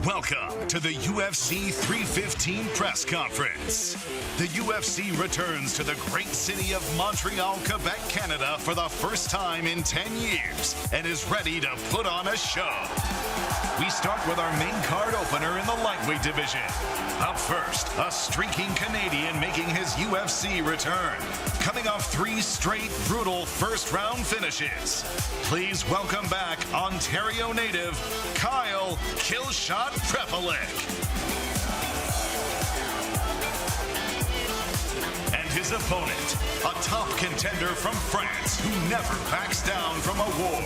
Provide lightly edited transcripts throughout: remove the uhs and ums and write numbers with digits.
Welcome to the UFC 315 press conference. The UFC returns to the great city of Montreal, Quebec, Canada for the first time in 10 years and is ready to put on a show. We start with our main card opener in the lightweight division. Up first, a streaking Canadian making his UFC return, coming off 3 straight brutal first-round finishes. Please welcome back Ontario native Kyle Killshot Prepelic. And his opponent, a top contender from France who never backs down from a war.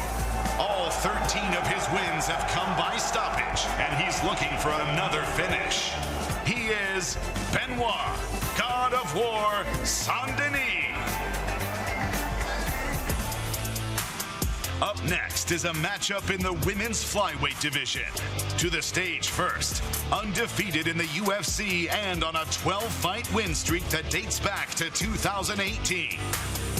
All 13 of his wins have come by stoppage, and he's looking for another finish. He is Benoit, God of War, Saint-Denis. Up next is a matchup in the women's flyweight division. To the stage first, undefeated in the UFC and on a 12-fight win streak that dates back to 2018.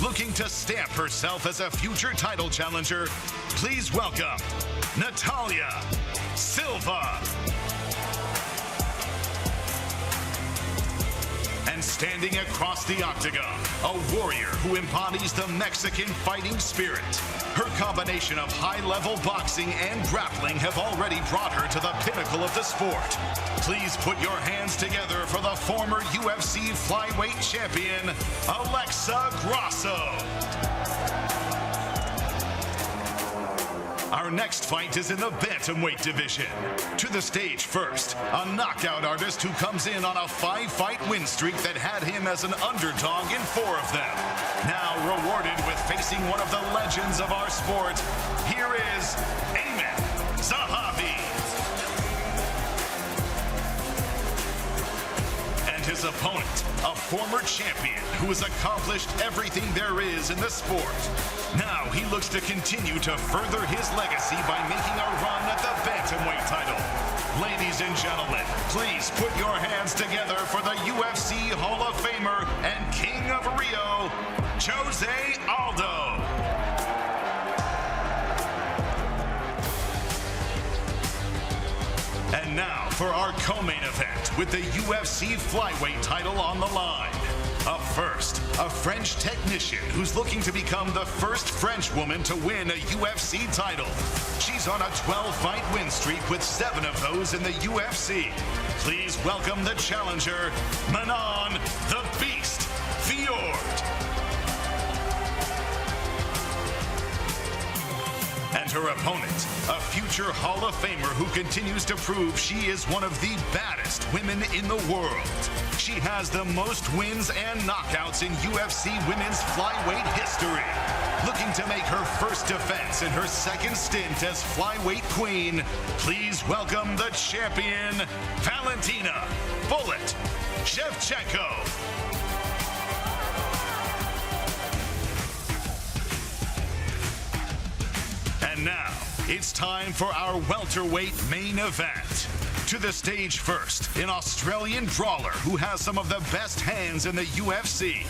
Looking to stamp herself as a future title challenger, please welcome Natalia Silva. And standing across the octagon, a warrior who embodies the Mexican fighting spirit. Her combination of high-level boxing and grappling have already brought her to the pinnacle of the sport. Please put your hands together for the former UFC flyweight champion, Alexa Grasso. Our next fight is in the Bantamweight division. To the stage first, a knockout artist who comes in on a 5-fight win streak that had him as an underdog in 4 of them. Now rewarded with facing one of the legends of our sport, here is Amin Zahabi. And his opponent, a former champion who has accomplished everything there is in the sport. Now he looks to continue to further his legacy by making a run at the Bantamweight title. Ladies and gentlemen, please put your hands together for the UFC Hall of Famer and King of Rio, Jose Aldo. And now for our co-main event with the UFC flyweight title on the line. Up first, a French technician who's looking to become the first French woman to win a UFC title. She's on a 12-fight win streak with 7 of those in the UFC. Please welcome the challenger, Manon the Beast Fiord. And her opponent, a future Hall of Famer who continues to prove she is one of the baddest women in the world. She has the most wins and knockouts in UFC women's flyweight history. Looking to make her first defense in her second stint as flyweight queen, please welcome the champion, Valentina Bullet Shevchenko. And now, it's time for our welterweight main event. To the stage first, an Australian brawler who has some of the best hands in the UFC.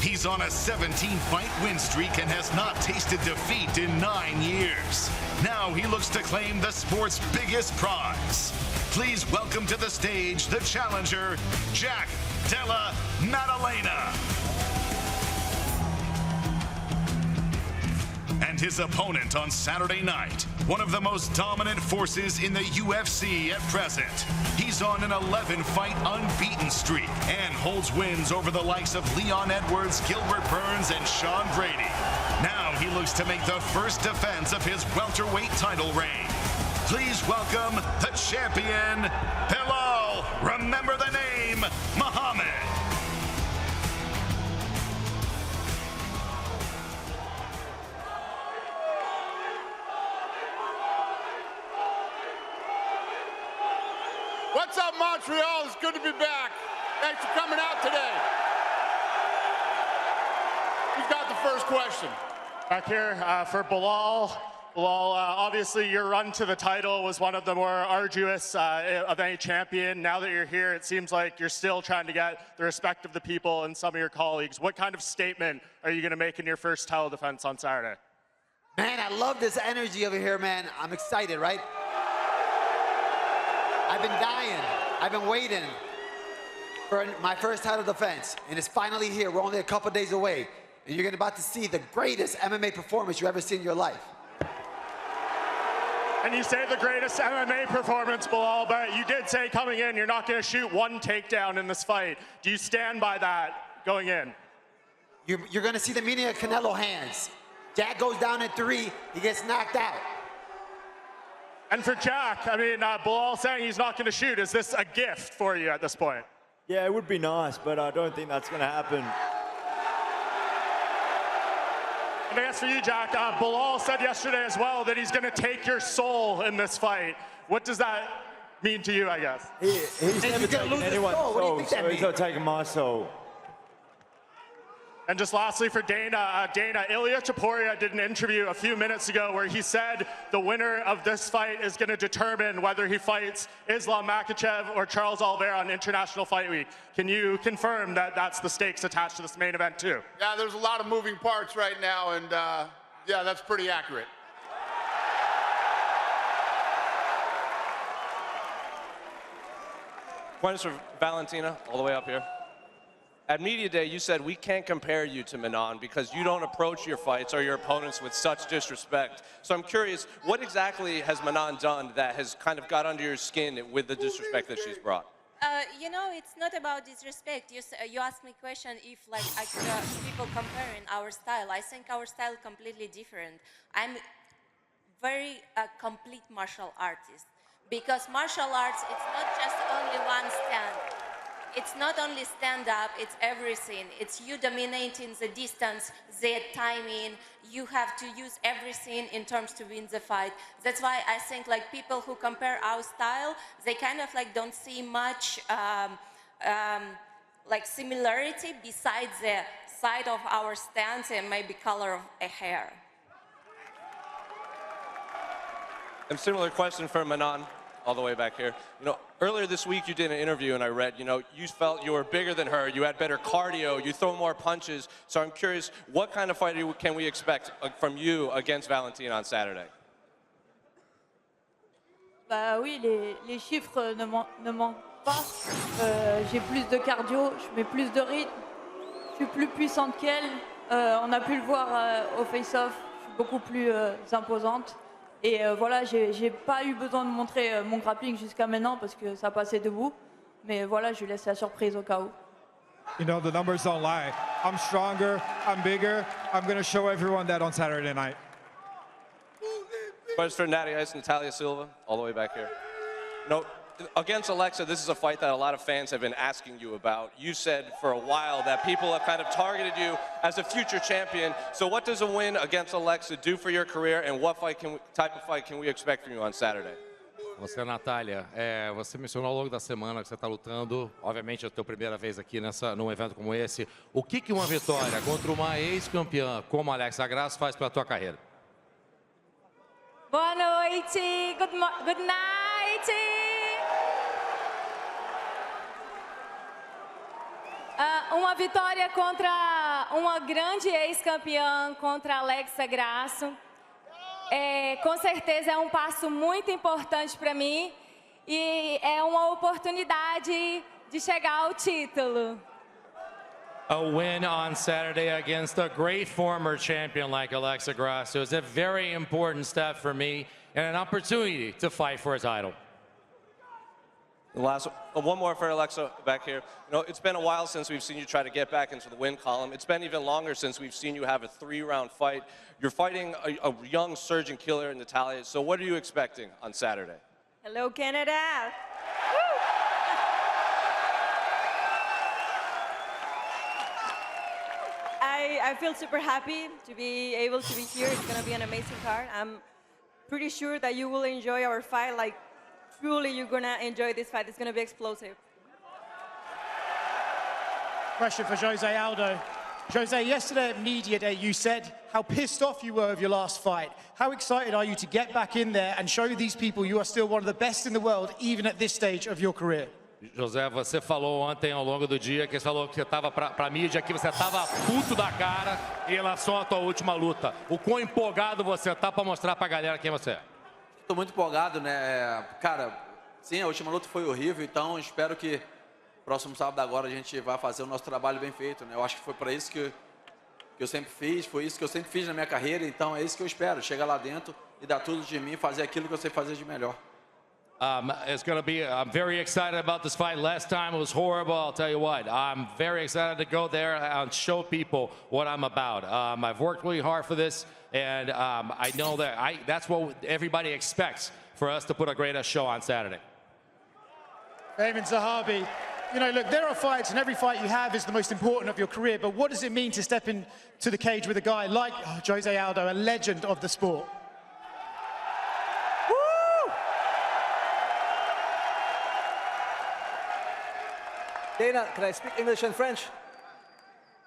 He's on a 17-fight win streak and has not tasted defeat in 9 years. Now he looks to claim the sport's biggest prize. Please welcome to the stage the challenger, Jack Della Maddalena. And his opponent on Saturday night, one of the most dominant forces in the UFC at present. He's on an 11-fight unbeaten streak and holds wins over the likes of Leon Edwards, Gilbert Burns, and Sean Brady. Now he looks to make the first defense of his welterweight title reign. Please welcome the champion, Belal, remember the name, Muhammad. What's up, Montreal? It's good to be back. Thanks for coming out today. Who's got the first question? Back here for Belal. Belal, obviously your run to the title was one of the more arduous of any champion. Now that you're here, it seems like you're still trying to get the respect of the people and some of your colleagues. What kind of statement are you going to make in your first title defense on Saturday? Man, I love this energy over here, man. I'm excited, right? I've been dying. I've been waiting for my first title defense, and it's finally here. We're only a couple days away, and you're about to see the greatest MMA performance you ever seen in your life. And you say the greatest MMA performance, Belal, but you did say coming in you're not going to shoot one takedown in this fight. Do you stand by that going in? You're going to see the meaning of Canelo hands. Jack goes down in 3, he gets knocked out. And for Jack, I mean, Belal saying he's not going to shoot, is this a gift for you at this point? Yeah, it would be nice, but I don't think that's going to happen. And I guess for you, Jack, Belal said yesterday as well that he's going to take your soul in this fight. What does that mean to you, I guess? He's never taken anyone's soul, so he's not taking my soul. And just lastly for Dana, Ilya Topuria did an interview a few minutes ago where he said the winner of this fight is going to determine whether he fights Islam Makhachev or Charles Oliveira on International Fight Week. Can you confirm that that's the stakes attached to this main event too? Yeah, there's a lot of moving parts right now, and yeah, that's pretty accurate. Questions for Valentina, all the way up here. At Media Day, you said we can't compare you to Manon because you don't approach your fights or your opponents with such disrespect. So I'm curious, what exactly has Manon done that has kind of got under your skin with the disrespect that she's brought? You know, it's not about disrespect. You asked me a question if like people comparing our style. I think our style completely different. I'm very complete martial artist because martial arts, it's not just only one stand. It's not only stand-up, it's everything. It's you dominating the distance, the timing. You have to use everything in terms to win the fight. That's why I think like people who compare our style, they kind of like don't see much like similarity besides the side of our stance and maybe color of a hair. And similar question for Manon, all the way back here. You know, earlier this week you did an interview and I read, you know, you felt you were bigger than her, you had better cardio, you throw more punches. So I'm curious, what kind of fight can we expect from you against Valentina on Saturday? Bah oui, les chiffres ne mentent pas. J'ai plus de cardio, je mets plus de rythme, je suis plus puissante qu'elle. On a pu le voir au face-off, je suis beaucoup plus imposante. Et voilà, j'ai pas eu besoin de montrer mon grappling jusqu'à maintenant parce que ça passait debout. Mais voilà, je lui laisse la surprise au cas où. You know, the numbers don't lie. I'm stronger, I'm bigger. I'm going to show everyone that on Saturday night. Question for Natty Ice, Natalia Silva, all the way back here. No, against Alexa, this is a fight that a lot of fans have been asking you about. You said for a while that people have kind of targeted you as a future champion. So what does a win against Alexa do for your career, and what type of fight can we expect from you on Saturday? Você, Natália, você mencionou ao longo da semana que você está lutando, obviamente é a tua primeira vez aqui num evento como esse. O que uma vitória contra uma ex-campeã como a Alexa Grasso faz pela tua carreira? Boa noite, good night. Uma vitória contra uma grande ex-campeã, contra a Alexa Grasso. Com certeza é um passo muito importante para mim e é uma oportunidade de chegar ao título. A win on Saturday against a great former champion like Alexa Grasso is a very important step for me and an opportunity to fight for a title. The last one more for Alexa back here. You know, it's been a while since we've seen you try to get back into the win column. It's been even longer since we've seen you have a 3-round fight. You're fighting a young surgeon killer in Natalia. So what are you expecting on Saturday? Hello, Canada. I feel super happy to be able to be here. It's going to be an amazing card. I'm pretty sure that you will enjoy our fight. Like, truly, you're going to enjoy this fight. It's going to be explosive. Question for Jose Aldo. Jose, yesterday at Media Day, you said how pissed off you were of your last fight. How excited are you to get back in there and show these people you are still one of the best in the world, even at this stage of your career? José, você falou ontem ao longo do dia que você falou que você estava para a mídia, que você estava puto da cara em relação à tua última luta. O quão empolgado você está para mostrar para a galera quem você é? Estou muito empolgado, né? Cara, Sim, a última luta foi horrível, então espero que próximo sábado agora a gente vai fazer o nosso trabalho bem feito, né? Eu acho que foi para isso que eu sempre fiz, foi isso que eu sempre fiz na minha carreira, então é isso que eu espero, chegar lá dentro e dar tudo de mim, fazer aquilo que eu sei fazer de melhor. It's going to be, I'm very excited about this fight. Last time it was horrible, I'll tell you what. I'm very excited to go there and show people what I'm about. I've worked really hard for this, and I know that that's what everybody expects for us to put a great show on Saturday. Eamon Zahabi, you know, look, there are fights, and every fight you have is the most important of your career, but what does it mean to step into the cage with a guy like Jose Aldo, a legend of the sport? Dana, can I speak English and French?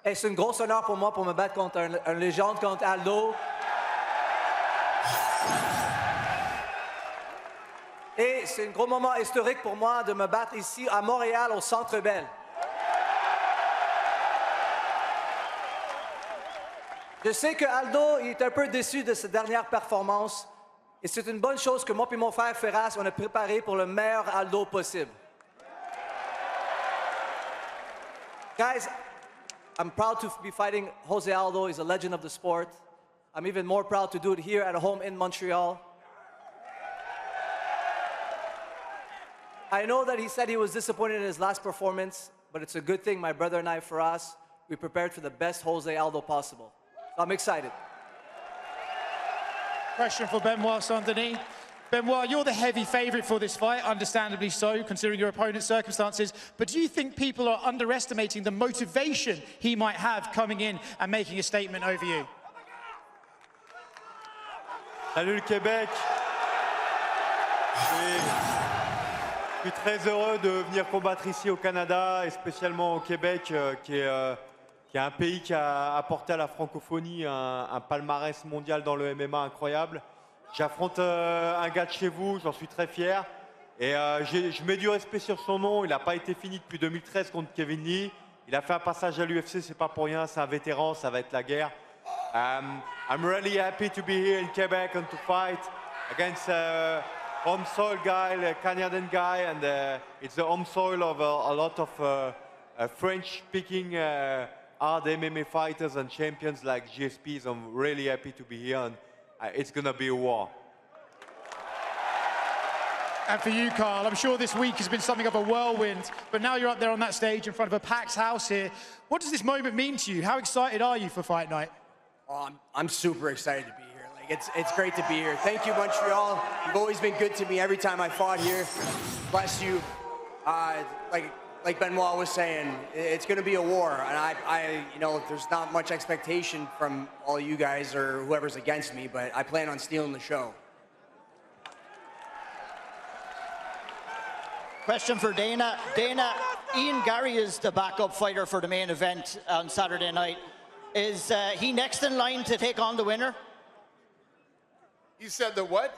Hey, c'est une grosse honneur pour moi pour me battre contre un légende, contre Aldo. Et c'est un gros moment historique pour moi de me battre ici à Montréal, au Centre Bell. Je sais que Aldo il est un peu déçu de sa dernière performance. Et c'est une bonne chose que moi et mon frère Ferraz, on a préparé pour le meilleur Aldo possible. Guys, I'm proud to be fighting Jose Aldo. He's a legend of the sport. I'm even more proud to do it here at home in Montreal. I know that he said he was disappointed in his last performance, but it's a good thing, my brother and I, for us, we prepared for the best Jose Aldo possible. So I'm excited. Question for Benoit Saint-Denis. Benoit, you're the heavy favourite for this fight, understandably so, considering your opponent's circumstances. But do you think people are underestimating the motivation he might have coming in and making a statement over you? Salut le Québec. Je suis très heureux de venir combattre ici au Canada et spécialement au Québec, qui est un pays qui a apporté à la francophonie un palmarès mondial dans le MMA incroyable. J'affronte un gars de chez vous, j'en suis très fier. Et je mets du respect sur son nom. Il n'a pas été fini depuis 2013 contre Kevin Lee. Il a fait un passage à l'UFC, c'est pas pour rien, c'est un vétéran, ça va être la guerre. I'm really happy to be here in Quebec and to fight against home soil guy, a Canadian guy, and it's the home soil of a lot of French-speaking hard MMA fighters and champions like GSPs. I'm really happy to be here, and it's going to be a war. And for you, Carl, I'm sure this week has been something of a whirlwind, but now you're up there on that stage in front of a packed house here. What does this moment mean to you? How excited are you for fight night? Oh, I'm super excited to be here. Like, it's great to be here. Thank you, Montreal. You've always been good to me every time I fought here. Bless you. Like Benoit was saying, it's going to be a war, and you know, there's not much expectation from all you guys or whoever's against me, but I plan on stealing the show. Question for Dana. Dana, Ian Garry is the backup fighter for the main event on Saturday night. Is he next in line to take on the winner? You said the what?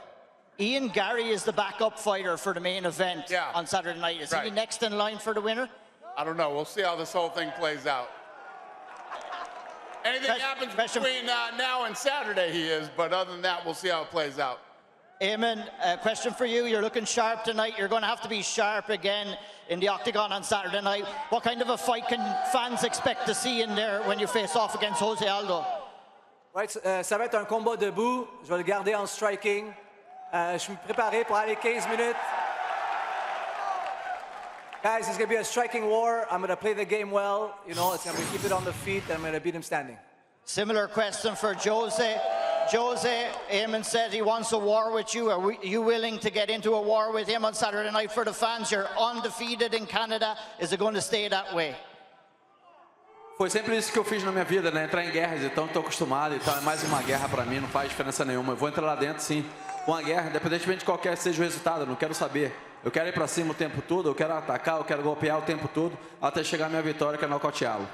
Ian Garry is the backup fighter for the main event on Saturday night. Is he next in line for the winner? I don't know. We'll see how this whole thing plays out. Anything happens between now and Saturday, he is, but other than that, we'll see how it plays out. Eamon, a question for you. You're looking sharp tonight. You're going to have to be sharp again in the octagon on Saturday night. What kind of a fight can fans expect to see in there when you face off against Jose Aldo? Right, ça va être un combat debout. Je vais le garder en striking. Je suis préparé pour aller 15 minutes. Guys, it's going to be a striking war. I'm going to play the game well. You know, it's going to keep it on the feet, and I'm going to beat him standing. Similar question for Jose. Jose, Eamon said he wants a war with you. Are you willing to get into a war with him on Saturday night for the fans? You're undefeated in Canada. Is it going to stay that way? Foi sempre isso que eu fiz na minha vida, né? Entrar em guerras, então estou acostumado, então é mais uma guerra para mim, não faz diferença nenhuma. Eu vou entrar lá dentro, sim, uma guerra, independentemente de qualquer seja o resultado, eu não quero saber. Eu quero ir para cima o tempo todo, eu quero atacar, eu quero golpear o tempo todo, até chegar a minha vitória, que é nocauteá-lo.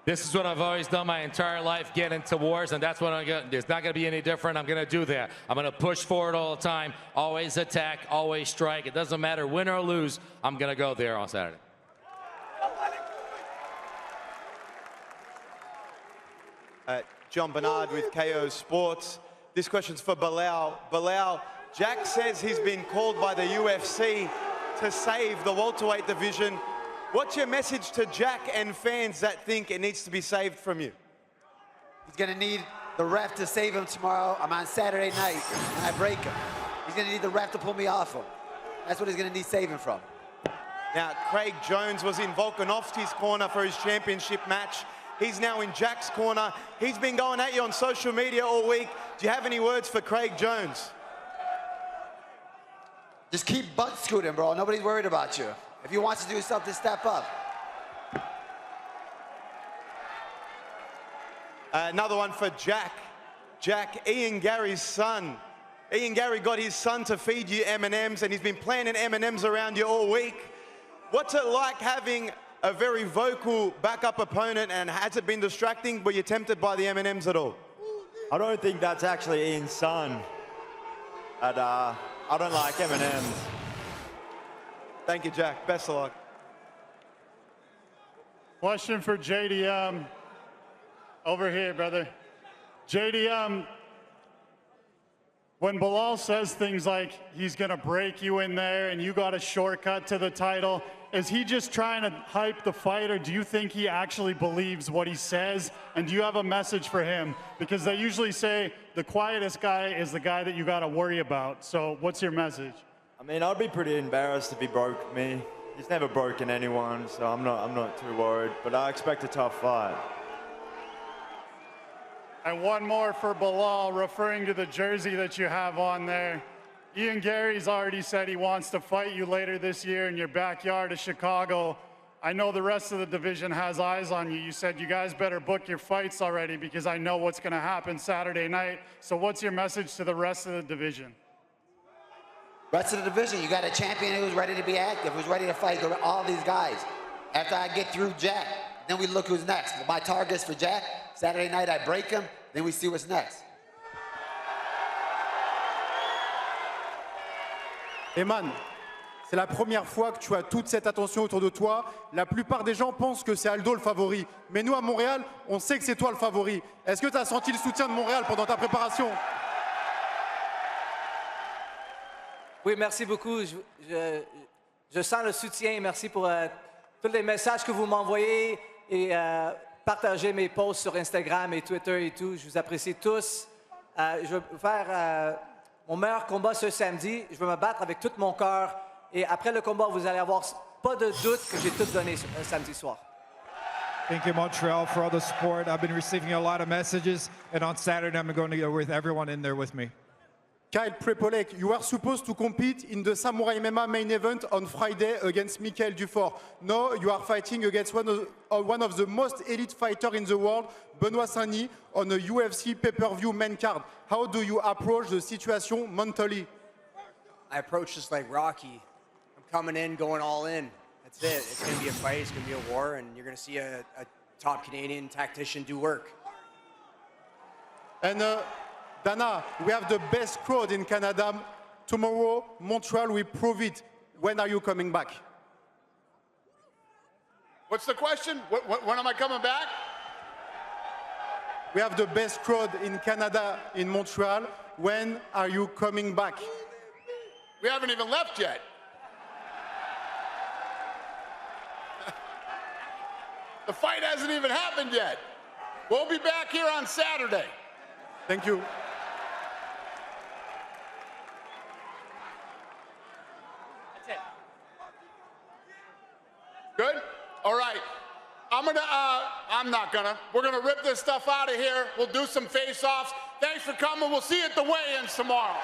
This is what I've always done my entire life, get into wars, and that's what I'm going to, it's not going to be any different. I'm going to do that. I'm going to push forward all the time, always attack, always strike. It doesn't matter win or lose, I'm going to go there on Saturday. John Bernard with KO Sports. This question's for Belal. Belal, Jack says he's been called by the UFC to save the welterweight division. What's your message to Jack and fans that think it needs to be saved from you? He's gonna need the ref to save him tomorrow. I'm on Saturday night and I break him. He's gonna need the ref to pull me off him. That's what he's gonna need saving from. Now, Craig Jones was in Volkanovski's corner for his championship match. He's now in Jack's corner. He's been going at you on social media all week. Do you have any words for Craig Jones? Just keep butt scooting, bro. Nobody's worried about you. If he wants to do something, step up. Another one for Jack. Jack, Ian Garry's son. Ian Garry got his son to feed you M&Ms, and he's been planning M&Ms around you all week. What's it like having a very vocal backup opponent, and has it been distracting? Were you tempted by the M&Ms at all? I don't think that's actually Ian's son. And I don't like M&Ms. Thank you, Jack. Best of luck. Question for JDM. Over here, brother. JDM, when Belal says things like he's gonna break you in there and you got a shortcut to the title, is he just trying to hype the fight, or do you think he actually believes what he says? And do you have a message for him? Because they usually say the quietest guy is the guy that you gotta worry about. So what's your message? I mean, I'd be pretty embarrassed if he broke me. He's never broken anyone, so I'm not too worried. But I expect a tough fight. And one more for Belal, referring to the jersey that you have on there. Ian Garry's already said he wants to fight you later this year in your backyard of Chicago. I know the rest of the division has eyes on you. You said you guys better book your fights already because I know what's going to happen Saturday night. So what's your message to the rest of the division? Rest of the division, you got a champion who's ready to be active, who's ready to fight all these guys. After I get through Jack, then we look who's next. My target's for Jack. Saturday night, I break him. Then we see what's next. Eman, c'est la première fois que tu as toute cette attention autour de toi. La plupart des gens pensent que c'est Aldo le favori. Mais nous, à Montréal, on sait que c'est toi le favori. Est-ce que tu as senti le soutien de Montréal pendant ta préparation? Oui, merci beaucoup. Je sens le soutien. Merci pour tous les messages que vous m'envoyez et partagez mes posts sur Instagram et Twitter et tout. Je vous apprécie tous. Je vais faire mon meilleur combat ce samedi. Je vais me battre avec tout mon cœur. Et après le combat, vous allez avoir pas de doute que j'ai tout donné samedi soir. Thank you, Montreal, for all the support. I've been receiving a lot of messages, and on Saturday, I'm going to go with everyone in there with me. Kyle Prepolek, you are supposed to compete in the Samurai MMA main event on Friday against Michael Dufort. Now you are fighting against one of the most elite fighters in the world, Benoit Saint-Denis, on a UFC pay-per-view main card. How do you approach the situation mentally? I approach this like Rocky. I'm coming in, going all in. That's it. It's going to be a fight. It's going to be a war, and you're going to see a top Canadian tactician do work. And Dana, we have the best crowd in Canada. Tomorrow, Montreal will prove it. When are you coming back? What's the question? When am I coming back? We have the best crowd in Canada, in Montreal. When are you coming back? We haven't even left yet. The fight hasn't even happened yet. We'll be back here on Saturday. Thank you. Good? All right. We're gonna rip this stuff out of here. We'll do some face-offs. Thanks for coming. We'll see you at the weigh-ins tomorrow.